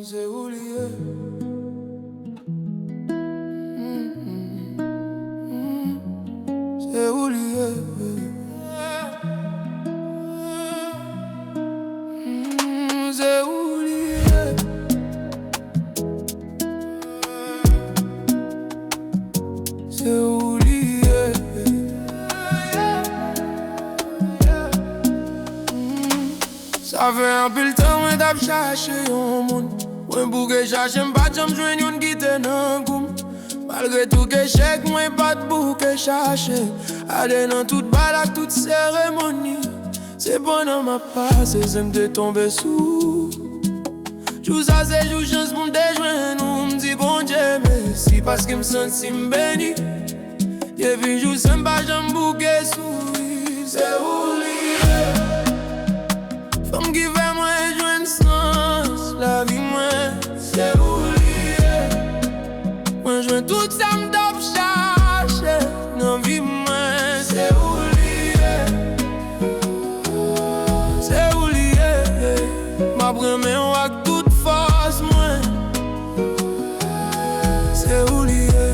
C'est oublié. C'est oublié. C'est oublié. C'est oublié. Ça fait un peu le temps que t'as cherché un monde. Moi pour que j'achète pas de joindre une qui te nan goum. Malgré tout que chèque, moi pas de bouquet cherché. Allez dans toute balade, toute cérémonie. C'est bon dans ma passe, c'est me tomber sous. Tout ça c'est juste chance pour me déjoindre. On me dit bon Dieu merci parce que me sens si béni. Et puis je sens pas j'aime bouquet sourire. C'est oublié. Femme qui fait moi joindre sens. La vie moi c'est oublié. Moi je tout ça me dope chercher. Non vie moi c'est oublié. C'est oublié. Ma première fois que toute force moi. C'est oublié.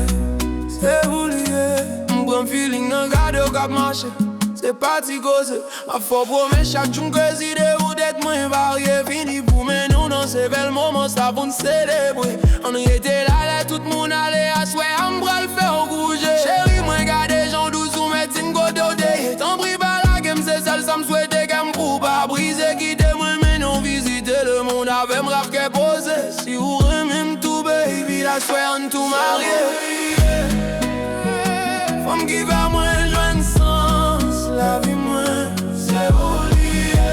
C'est oublié. M'prend feeling dans garde au cap marché. C'est parti cause. Ma foi promet chaque jour que si idée ou d'être moins varié. Fini pour mais nous dans ces belles moments ça pour nous célébrer. On était là, tout le monde allait à souhait. On bras le faire bouger. Chérie, moi garde des gens douces ou mettre une goutte d'eau. T'en prie pas la game, c'est seul, ça me souhaitait qu'elle me pour pas briser. Quitter moi, mais non visiter le monde avec me rap qu'elle pose. Si vous remettez tout, baby, la soirée on tout marié. Femme qui va moins joindre sens. La vie, moi, c'est oublié.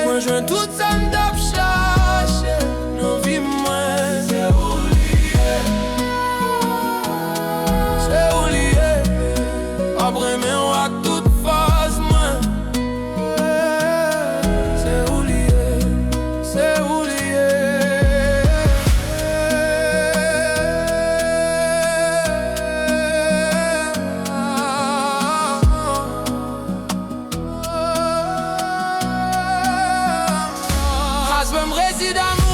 Moi, je veux tout ça me tape chercher. Nos vies, moi, c'est oublié. C'est oublié. Après, mais on a toute phase, moi. C'est oublié. C'est oublié. As-tu me résident?